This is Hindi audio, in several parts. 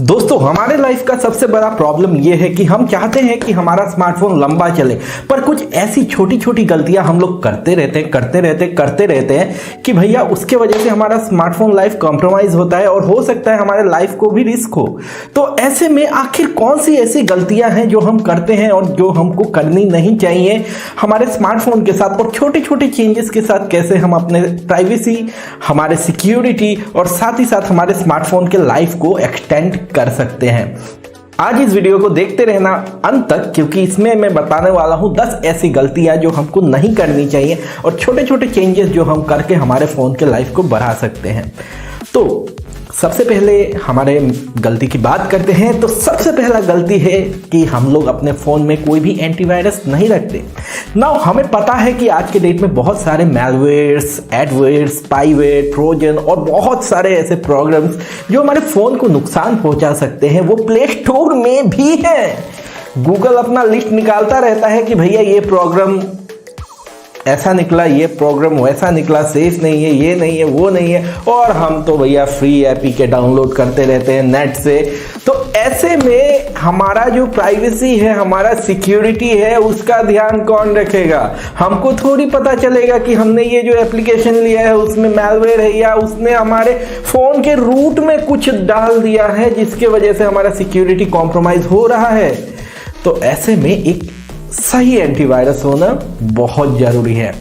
दोस्तों हमारे लाइफ का सबसे बड़ा प्रॉब्लम यह है कि हम चाहते हैं कि हमारा स्मार्टफोन लंबा चले, पर कुछ ऐसी छोटी छोटी गलतियां हम लोग करते रहते हैं कि भैया उसके वजह से हमारा स्मार्टफोन लाइफ कॉम्प्रोमाइज होता है और हो सकता है हमारे लाइफ को भी रिस्क हो। तो ऐसे में आखिर कौन सी ऐसी गलतियां हैं जो हम करते हैं और जो हमको करनी नहीं चाहिए हमारे स्मार्टफोन के साथ, और छोटे छोटे चेंजेस के साथ कैसे हम अपने प्राइवेसी, हमारे सिक्योरिटी और साथ ही साथ हमारे स्मार्टफोन के लाइफ को एक्सटेंड कर सकते हैं। आज इस वीडियो को देखते रहना अंत तक, क्योंकि इसमें मैं बताने वाला हूं 10 ऐसी गलतियां जो हमको नहीं करनी चाहिए और छोटे छोटे चेंजेस जो हम करके हमारे फोन के लाइफ को बढ़ा सकते हैं। तो सबसे पहले हमारे गलती की बात करते हैं। तो सबसे पहला गलती है कि हम लोग अपने फ़ोन में कोई भी एंटीवायरस नहीं रखते। नाउ हमें पता है कि आज के डेट में बहुत सारे मैलवेयर्स, एडवेयर, स्पाईवेयर, ट्रोजन और बहुत सारे ऐसे प्रोग्राम्स जो हमारे फ़ोन को नुकसान पहुंचा सकते हैं वो प्ले स्टोर में भी है। गूगल अपना लिस्ट निकालता रहता है कि भैया ये प्रोग्राम ऐसा निकला, ये प्रोग्राम वैसा निकला, सेफ नहीं है, ये नहीं है, वो नहीं है, और हम तो भैया फ्री ऐप ही के डाउनलोड करते रहते हैं नेट से। तो ऐसे में हमारा जो प्राइवेसी है, हमारा सिक्योरिटी है, उसका ध्यान कौन रखेगा? हमको थोड़ी पता चलेगा कि हमने ये जो एप्लीकेशन लिया है उसमें मैलवेयर है या उसने हमारे फ़ोन के रूट में कुछ डाल दिया है जिसके वजह से हमारा सिक्योरिटी कॉम्प्रोमाइज़ हो रहा है। तो ऐसे में एक सही एंटीवायरस होना बहुत जरूरी है।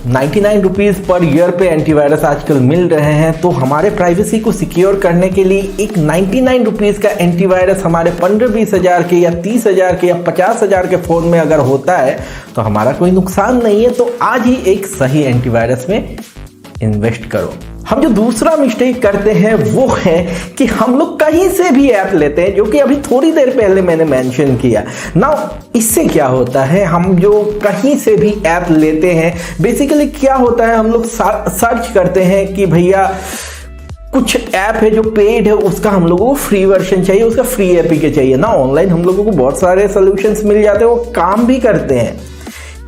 99 रुपीज़ पर ईयर पे एंटीवायरस आजकल मिल रहे हैं। तो हमारे प्राइवेसी को सिक्योर करने के लिए एक 99 रुपीज़ का एंटीवायरस हमारे 15-20 हज़ार के या 30 हज़ार के या 50 हज़ार के फ़ोन में अगर होता है तो हमारा कोई नुकसान नहीं है। तो आज ही एक सही एंटीवायरस में इन्वेस्ट करो। हम जो दूसरा मिस्टेक करते हैं वो है कि हम लोग कहीं से भी ऐप लेते हैं, जो कि अभी थोड़ी देर पहले मैंने मेंशन किया। नाउ इससे क्या होता है, हम जो कहीं से भी ऐप लेते हैं, बेसिकली क्या होता है, हम लोग सर्च करते हैं कि भैया कुछ ऐप है जो पेड है, उसका हम लोगों को फ्री वर्जन चाहिए, उसका फ्री एपीके चाहिए ना। ऑनलाइन हम लोगों को बहुत सारे सोल्यूशंस मिल जाते हैं, वो काम भी करते हैं।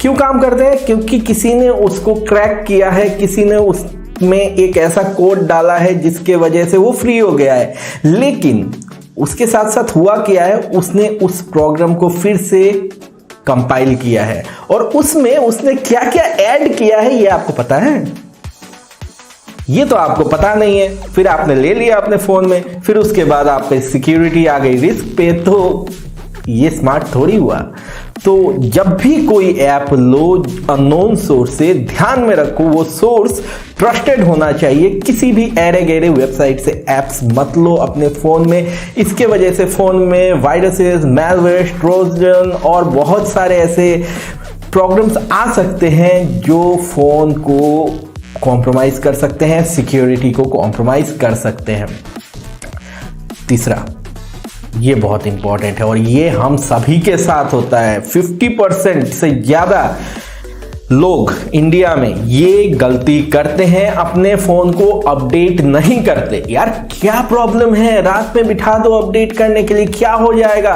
क्यों काम करते हैं? क्योंकि किसी ने उसको क्रैक किया है, किसी ने उसमें एक ऐसा कोड डाला है जिसके वजह से वो फ्री हो गया है। लेकिन उसके साथ साथ हुआ क्या है, उसने उस प्रोग्राम को फिर से कंपाइल किया है और उसमें उसने क्या क्या ऐड किया है ये आपको पता है? ये तो आपको पता नहीं है। फिर आपने ले लिया अपने फोन में, फिर उसके बाद आप पे सिक्योरिटी आ गई रिस्क पे। तो ये स्मार्ट थोड़ी हुआ। तो जब भी कोई ऐप लो अननोन सोर्स से, ध्यान में रखो वो सोर्स ट्रस्टेड होना चाहिए। किसी भी एरे गैरे वेबसाइट से ऐप्स मत लो अपने फ़ोन में। इसके वजह से फ़ोन में वायरसेस, मैलवेयर, ट्रोजन और बहुत सारे ऐसे प्रोग्राम्स आ सकते हैं जो फ़ोन को कॉम्प्रोमाइज़ कर सकते हैं, सिक्योरिटी को कॉम्प्रोमाइज़ कर सकते हैं। तीसरा, ये बहुत इंपॉर्टेंट है और ये हम सभी के साथ होता है। 50% से ज़्यादा लोग इंडिया में ये गलती करते हैं, अपने फ़ोन को अपडेट नहीं करते। यार क्या प्रॉब्लम है? रात में बिठा दो अपडेट करने के लिए, क्या हो जाएगा?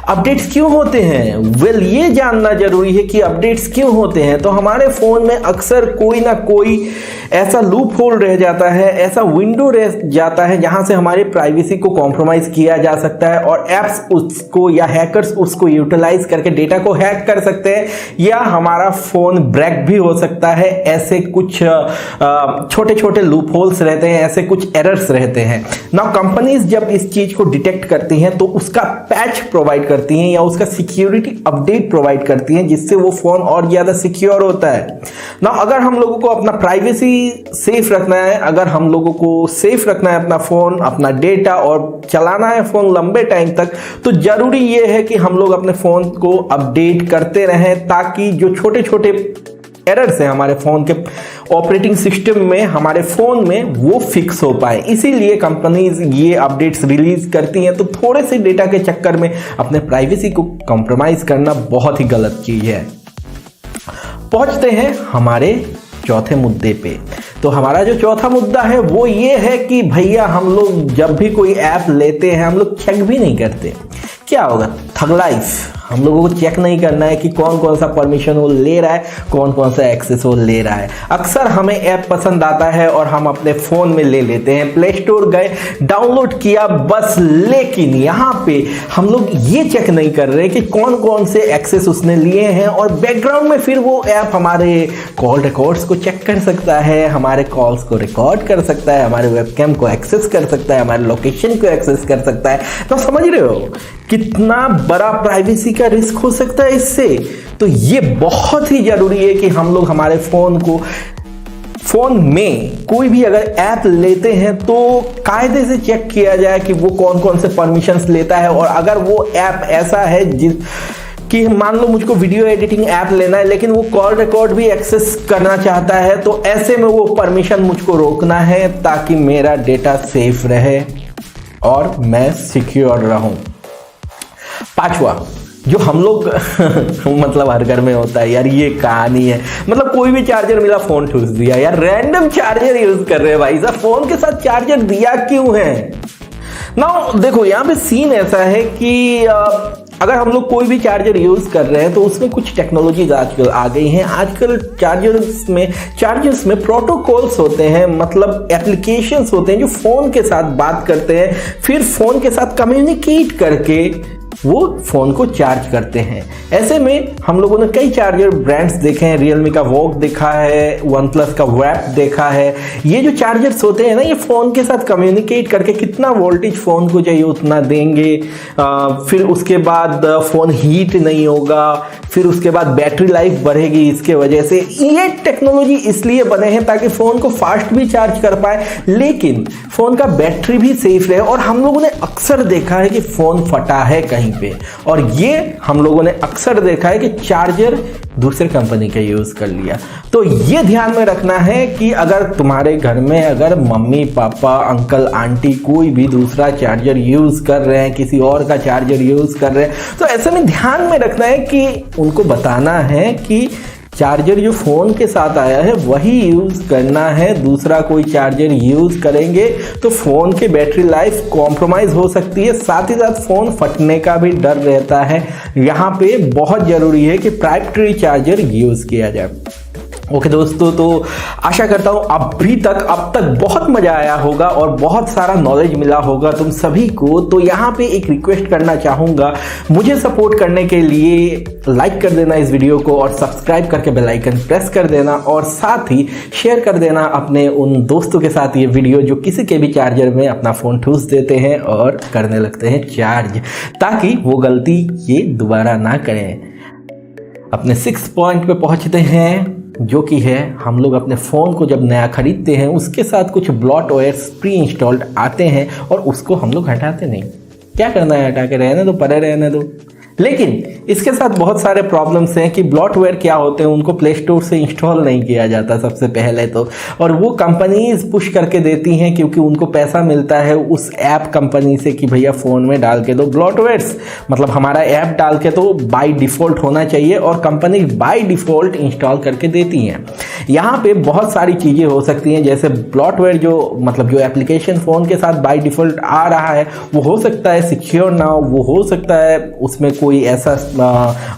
अपडेट्स क्यों होते हैं? वेल, ये जानना जरूरी है कि अपडेट्स क्यों होते हैं। तो हमारे फ़ोन में अक्सर कोई ना कोई ऐसा लूप होल रह जाता है, ऐसा विंडो रह जाता है जहां से हमारी प्राइवेसी को कॉम्प्रोमाइज़ किया जा सकता है और ऐप्स उसको या हैकर्स उसको यूटिलाइज करके डेटा को हैक कर सकते हैं या हमारा फ़ोन ब्रेक भी हो सकता है। ऐसे कुछ छोटे छोटे लूप होल्स रहते हैं, ऐसे कुछ एरर्स रहते हैं। नाउ कंपनीज जब इस चीज को डिटेक्ट करती हैं तो उसका पैच प्रोवाइड करती हैं या उसका सिक्योरिटी अपडेट प्रोवाइड करती हैं, जिससे वो फोन और ज्यादा सिक्योर होता है। नाउ अगर हम लोगों को अपना प्राइवेसी सेफ रखना है, अगर हम लोगों को सेफ रखना है अपना फोन, अपना डेटा और चलाना है फोन लंबे टाइम तक, तो जरूरी ये है कि हम लोग अपने फोन को अपडेट करते रहें, ताकि जो छोटे छोटे एरर्स हैं हमारे फ़ोन के ऑपरेटिंग सिस्टम में, हमारे फ़ोन में, वो फिक्स हो पाए। इसीलिए कंपनीज ये अपडेट्स रिलीज करती हैं। तो थोड़े से डेटा के चक्कर में अपने प्राइवेसी को कॉम्प्रोमाइज़ करना बहुत ही गलत चीज़ है। पहुंचते हैं हमारे चौथे मुद्दे पे। तो हमारा जो चौथा मुद्दा है वो ये है कि भैया हम लोग जब भी कोई ऐप लेते हैं हम लोग चेक भी नहीं करते। क्या होगा? Thug life. हम लोगों को चेक नहीं करना है कि कौन कौन सा परमिशन वो ले रहा है, कौन कौन सा एक्सेस वो ले रहा है। अक्सर हमें ऐप पसंद आता है और हम अपने फ़ोन में ले लेते हैं, प्ले स्टोर गए, डाउनलोड किया बस। लेकिन यहाँ पे हम लोग ये चेक नहीं कर रहे कि कौन कौन से एक्सेस उसने लिए हैं, और बैकग्राउंड में फिर वो ऐप हमारे कॉल रिकॉर्ड्स को चेक कर सकता है, हमारे कॉल्स को रिकॉर्ड कर सकता है, हमारे वेबकैम को एक्सेस कर सकता है, हमारे लोकेशन को एक्सेस कर सकता है। तो समझ रहे हो कितना बड़ा प्राइवेसी का रिस्क हो सकता है इससे। तो ये बहुत ही जरूरी है कि हम लोग हमारे फोन में कोई भी अगर ऐप लेते हैं तो कायदे से चेक किया जाए कि वो कौन कौन से परमिशंस लेता है। और अगर वो ऐप ऐसा है कि मान लो मुझको वीडियो एडिटिंग ऐप लेना है लेकिन वो कॉल रिकॉर्ड भी एक्सेस करना चाहता है, तो ऐसे में वो परमिशन मुझको रोकना है ताकि मेरा डेटा सेफ रहे और मैं सिक्योर रहूं। पांचवा जो हम लोग मतलब हर घर में होता है यार, ये कहानी है। मतलब कोई भी चार्जर मिला, फोन ठूस दिया यार। रैंडम चार्जर यूज कर रहे हैं भाई साहब, फोन के साथ चार्जर दिया क्यों है ना। देखो यहाँ पे सीन ऐसा है कि अगर हम लोग कोई भी चार्जर यूज कर रहे हैं तो उसमें कुछ टेक्नोलॉजीज आजकल आ गई हैं। आजकल चार्जर्स में प्रोटोकॉल्स होते हैं, मतलब एप्लीकेशंस होते हैं जो फोन के साथ बात करते हैं, फिर फोन के साथ कम्युनिकेट करके वो फोन को चार्ज करते हैं। ऐसे में हम लोगों ने कई चार्जर ब्रांड्स देखे हैं, रियलमी का वोक देखा है, वन प्लस का वैप देखा है। ये जो चार्जर्स होते हैं ना, ये फोन के साथ कम्युनिकेट करके कितना वोल्टेज फोन को चाहिए उतना देंगे, फिर उसके बाद फोन हीट नहीं होगा, फिर उसके बाद बैटरी लाइफ बढ़ेगी। इसके वजह से ये टेक्नोलॉजी इसलिए बने हैं ताकि फोन को फास्ट भी चार्ज कर पाए लेकिन फोन का बैटरी भी सेफ रहे। और हम लोगों ने अक्सर देखा है कि फोन फटा है कहीं पे, और ये हम लोगों ने अक्सर देखा है कि चार्जर दूसरे कंपनी का यूज कर लिया। तो ये ध्यान में रखना है कि अगर तुम्हारे घर में अगर मम्मी पापा अंकल आंटी कोई भी दूसरा चार्जर यूज कर रहे हैं, किसी और का चार्जर यूज कर रहे हैं, तो ऐसे में ध्यान में रखना है कि उनको बताना है कि चार्जर जो फोन के साथ आया है वही यूज करना है। दूसरा कोई चार्जर यूज करेंगे तो फोन की बैटरी लाइफ कॉम्प्रोमाइज हो सकती है, साथ ही साथ फोन फटने का भी डर रहता है। यहाँ पे बहुत जरूरी है कि प्राइमरी चार्जर यूज किया जाए। ओके दोस्तों, तो आशा करता हूँ अब तक बहुत मजा आया होगा और बहुत सारा नॉलेज मिला होगा तुम सभी को। तो यहाँ पे एक रिक्वेस्ट करना चाहूँगा, मुझे सपोर्ट करने के लिए लाइक कर देना इस वीडियो को और सब्सक्राइब करके बेल आइकन प्रेस कर देना, और साथ ही शेयर कर देना अपने उन दोस्तों के साथ ये वीडियो जो किसी के भी चार्जर में अपना फ़ोन ठूस देते हैं और करने लगते हैं चार्ज, ताकि वो गलती ये दोबारा ना करें। अपने 6 पॉइंट पे पहुँचते हैं, जो कि है हम लोग अपने फ़ोन को जब नया खरीदते हैं उसके साथ कुछ ब्लॉटवेयर्स प्री इंस्टॉल्ड आते हैं और उसको हम लोग हटाते नहीं। क्या करना है, हटा के रहने दो, पड़े रहने दो। लेकिन इसके साथ बहुत सारे प्रॉब्लम्स हैं कि ब्लॉटवेयर क्या होते हैं, उनको प्ले स्टोर से इंस्टॉल नहीं किया जाता सबसे पहले तो, और वो कंपनीज पुश करके देती हैं क्योंकि उनको पैसा मिलता है उस ऐप कंपनी से कि भैया फ़ोन में डाल के दो ब्लॉटवेयर्स, मतलब हमारा ऐप डाल के तो बाय डिफ़ॉल्ट होना चाहिए, और कंपनी बाय डिफ़ॉल्ट इंस्टॉल करके देती हैं। यहाँ पे बहुत सारी चीज़ें हो सकती हैं, जैसे ब्लॉटवेयर जो एप्लीकेशन फ़ोन के साथ बाय डिफ़ॉल्ट आ रहा है वो हो सकता है सिक्योर ना हो, वो हो सकता है उसमें कोई ऐसा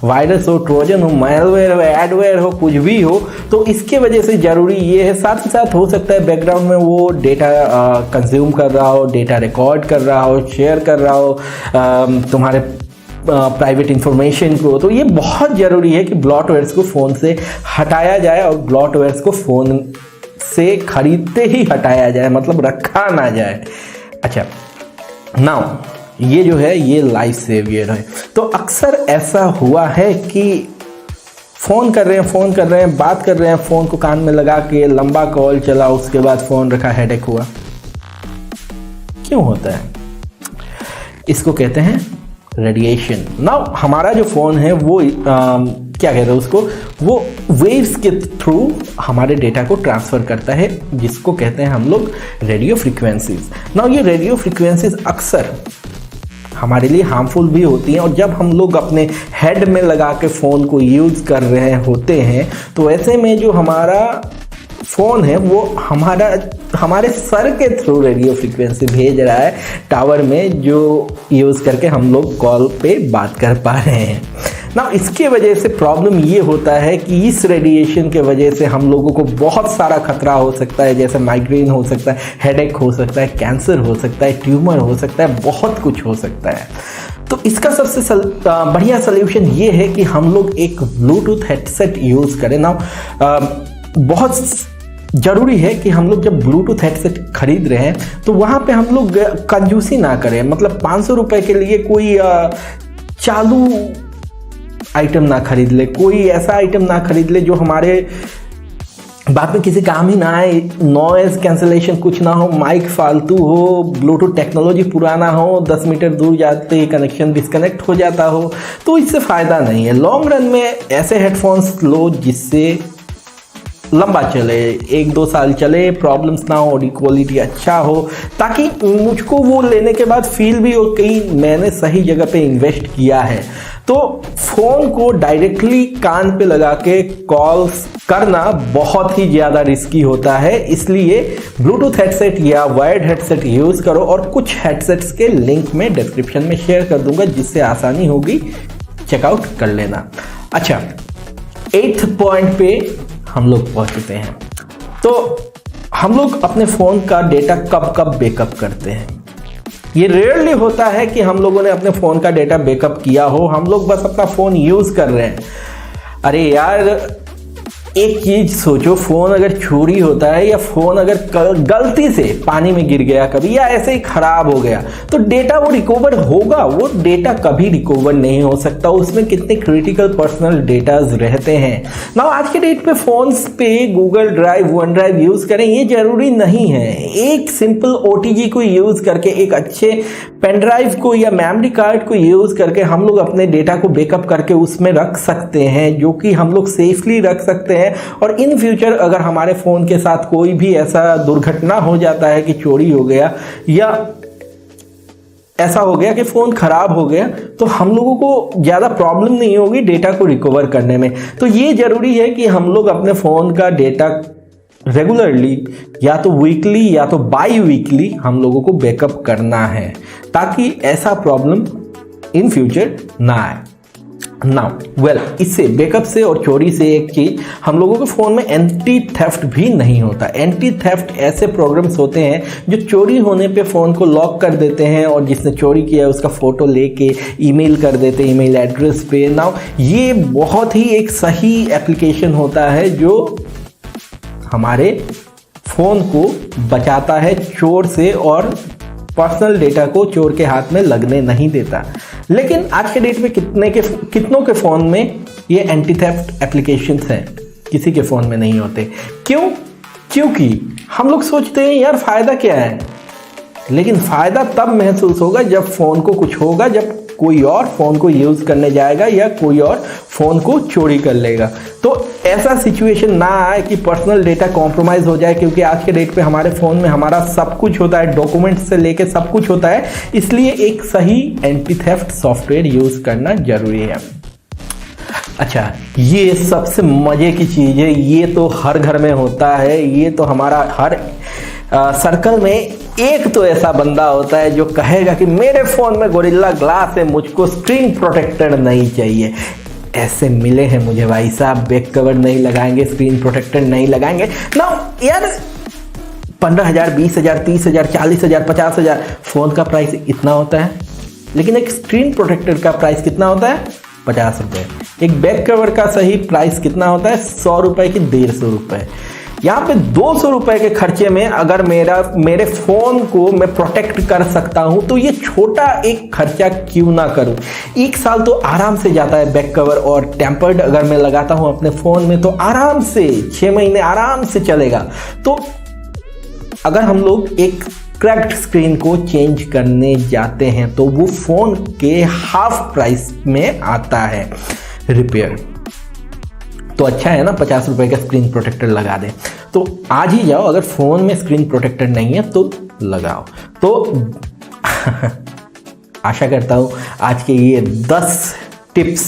वायरस हो, ट्रोजन हो, मैलवेयर हो, एडवेयर हो, कुछ भी हो। तो इसके वजह से ज़रूरी ये है, साथ ही साथ हो सकता है बैकग्राउंड में वो डेटा कंज्यूम कर रहा हो, डेटा रिकॉर्ड कर रहा हो, शेयर कर रहा हो तुम्हारे प्राइवेट इंफॉर्मेशन को। तो ये बहुत ज़रूरी है कि ब्लॉटवेयर्स को फ़ोन से हटाया जाए और ब्लॉटवेयर्स को फ़ोन से खरीदते ही हटाया जाए, मतलब रखा ना जाए। अच्छा, नाउ ये जो है ये लाइफ सेवियर है। तो अक्सर ऐसा हुआ है कि फ़ोन कर रहे हैं, बात कर रहे हैं, फ़ोन को कान में लगा के लंबा कॉल चला, उसके बाद फ़ोन रखा, हेडेक हुआ। क्यों होता है? इसको कहते हैं रेडिएशन। नाउ हमारा जो फ़ोन है वो क्या कहते हैं उसको, वो वेव्स के थ्रू हमारे डेटा को ट्रांसफ़र करता है, जिसको कहते हैं हम लोग रेडियो फ्रिक्वेंसीज। नाउ ये रेडियो फ्रिक्वेंसीज अक्सर हमारे लिए हार्मफुल भी होती हैं, और जब हम लोग अपने हेड में लगा के फ़ोन को यूज़ कर रहे होते हैं तो ऐसे में जो हमारा फ़ोन है वो हमारे सर के थ्रू रेडियो फ्रिक्वेंसी भेज रहा है टावर में, जो यूज़ करके हम लोग कॉल पे बात कर पा रहे हैं ना। इसके वजह से प्रॉब्लम ये होता है कि इस रेडिएशन के वजह से हम लोगों को बहुत सारा खतरा हो सकता है, जैसे माइग्रेन हो सकता है, हेडेक हो सकता है, कैंसर हो सकता है, ट्यूमर हो सकता है, बहुत कुछ हो सकता है। तो इसका सबसे बढ़िया सल्यूशन ये है कि हम लोग एक ब्लूटूथ हेडसेट यूज़ करें ना। बहुत ज़रूरी है कि हम लोग जब ब्लूटूथ हेडसेट खरीद रहे हैं तो वहाँ पे हम लोग कंजूसी ना करें। मतलब 500 रुपये के लिए कोई चालू आइटम ना खरीद ले, कोई ऐसा आइटम ना खरीद ले जो हमारे बाद में किसी काम ही ना आए। नॉइज़ कैंसलेशन कुछ ना हो, माइक फालतू हो, ब्लूटूथ टेक्नोलॉजी पुराना हो, 10 मीटर दूर जाते ही कनेक्शन डिस्कनेक्ट हो जाता हो, तो इससे फ़ायदा नहीं है। लॉन्ग रन में ऐसे हेडफोन्स लो जिससे लंबा चले, 1-2 साल चले, प्रॉब्लम्स ना हो, ऑडियो क्वालिटी अच्छा हो, ताकि मुझको वो लेने के बाद फील भी हो कि मैंने सही जगह पे इन्वेस्ट किया है। तो फ़ोन को डायरेक्टली कान पे लगा के कॉल्स करना बहुत ही ज़्यादा रिस्की होता है, इसलिए ब्लूटूथ हेडसेट या वायर्ड हेडसेट यूज़ करो। और कुछ हेडसेट्स के लिंक मैं डिस्क्रिप्शन में शेयर कर दूंगा जिससे आसानी होगी, चेकआउट कर लेना। अच्छा, 8th पॉइंट पे हम लोग पहुँच चुके हैं। तो हम लोग अपने फ़ोन का डेटा कब कब बैकअप करते हैं। ये रेयरली होता है कि हम लोगों ने अपने फ़ोन का डेटा बैकअप किया हो, हम लोग बस अपना फ़ोन यूज़ कर रहे हैं। अरे यार, एक चीज़ सोचो, फ़ोन अगर चोरी होता है या फ़ोन अगर गलती से पानी में गिर गया कभी या ऐसे ही ख़राब हो गया तो डेटा वो रिकवर होगा? वो डेटा कभी रिकवर नहीं हो सकता। उसमें कितने क्रिटिकल पर्सनल डेटाज रहते हैं ना। आज के डेट पे फ़ोन्स पे Google drive, one drive use करें ये ज़रूरी नहीं है। एक सिंपल OTG को यूज़ करके, एक अच्छे पेन ड्राइव को या मेमोरी कार्ड को यूज़ करके हम लोग अपने डेटा को बैकअप करके उसमें रख सकते हैं, जो कि हम लोग सेफली रख सकते हैं। और इन फ्यूचर अगर हमारे फ़ोन के साथ कोई भी ऐसा दुर्घटना हो जाता है कि चोरी हो गया या ऐसा हो गया कि फ़ोन ख़राब हो गया, तो हम लोगों को ज़्यादा प्रॉब्लम नहीं होगी डेटा को रिकवर करने में। तो ये ज़रूरी है कि हम लोग अपने फ़ोन का डेटा रेगुलरली, या तो वीकली या तो बाई वीकली हम लोगों को बैकअप करना है, ताकि ऐसा प्रॉब्लम इन फ्यूचर ना आए। इससे बैकअप से और चोरी से एक चीज़, हम लोगों के फ़ोन में एंटी थेफ्ट भी नहीं होता। एंटी थेफ्ट ऐसे प्रोग्राम्स होते हैं जो चोरी होने पे फ़ोन को लॉक कर देते हैं और जिसने चोरी किया है उसका फ़ोटो लेके ईमेल कर देते हैं ईमेल एड्रेस पे। ये बहुत ही एक सही एप्लीकेशन होता है जो हमारे फ़ोन को बचाता है चोर से और पर्सनल डेटा को चोर के हाथ में लगने नहीं देता। लेकिन आज के डेट में कितनों के फ़ोन में ये एंटी थेफ्ट एप्लीकेशंस हैं, किसी के फ़ोन में नहीं होते। क्यों? क्योंकि हम लोग सोचते हैं यार फ़ायदा क्या है, लेकिन फ़ायदा तब महसूस होगा जब फ़ोन को कुछ होगा, जब कोई और फ़ोन को यूज़ करने जाएगा या कोई और फ़ोन को चोरी कर लेगा। तो ऐसा सिचुएशन ना आए कि पर्सनल डेटा कॉम्प्रोमाइज़ हो जाए, क्योंकि आज के डेट पे हमारे फ़ोन में हमारा सब कुछ होता है, डॉक्यूमेंट्स से लेके सब कुछ होता है। इसलिए एक सही एंटी थेफ्ट सॉफ्टवेयर यूज़ करना ज़रूरी है। अच्छा, ये सबसे मज़े की चीज़ है, ये तो हर घर में होता है, ये तो हमारा हर सर्कल में एक तो ऐसा बंदा होता है जो कहेगा कि मेरे फ़ोन में गोरिल्ला ग्लास है, मुझको स्क्रीन प्रोटेक्टर नहीं चाहिए। ऐसे मिले हैं मुझे भाई साहब, बैक कवर नहीं लगाएंगे, स्क्रीन प्रोटेक्टर नहीं लगाएंगे ना। यार 15,000, 20,000, 30,000, 40,000, 50,000 फ़ोन का प्राइस इतना होता है, लेकिन एक स्क्रीन प्रोटेक्टर का प्राइस कितना होता है? 50 रुपये। एक बैक कवर का सही प्राइस कितना होता है? 100 रुपये की 150 रुपये। यहाँ पे 200 रुपये के खर्चे में अगर मेरे फ़ोन को मैं प्रोटेक्ट कर सकता हूँ तो ये छोटा एक खर्चा क्यों ना करूँ। 1 साल तो आराम से जाता है बैक कवर और टेम्पर्ड अगर मैं लगाता हूँ अपने फ़ोन में तो आराम से 6 महीने आराम से चलेगा। तो अगर हम लोग एक क्रैक्ड स्क्रीन को चेंज करने जाते हैं तो वो फ़ोन के हाफ प्राइस में आता है रिपेयर। तो अच्छा है ना, 50 रुपये का स्क्रीन प्रोटेक्टर लगा दें। तो आज ही जाओ, अगर फ़ोन में स्क्रीन प्रोटेक्टर नहीं है तो लगाओ। तो आशा करता हूँ आज के ये 10 टिप्स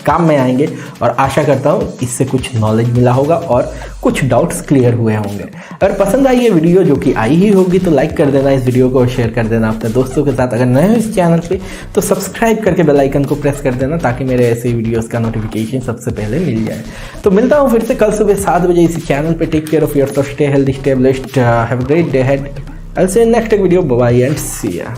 काम में आएंगे और आशा करता हूँ इससे कुछ नॉलेज मिला होगा और कुछ डाउट्स क्लियर हुए होंगे। अगर पसंद आई ये वीडियो, जो कि आई ही होगी, तो लाइक कर देना इस वीडियो को और शेयर कर देना अपने दोस्तों के साथ। अगर नए हो इस चैनल पे तो सब्सक्राइब करके बेल आइकन को प्रेस कर देना ताकि मेरे ऐसे वीडियोस का नोटिफिकेशन सबसे पहले मिल जाए। तो मिलता हूँ फिर से कल सुबह 7 बजे इसी चैनल पे। Take care of yourself, stay healthy, stay blessed, have a great day ahead. I'll see you in next video. Bye bye and see ya.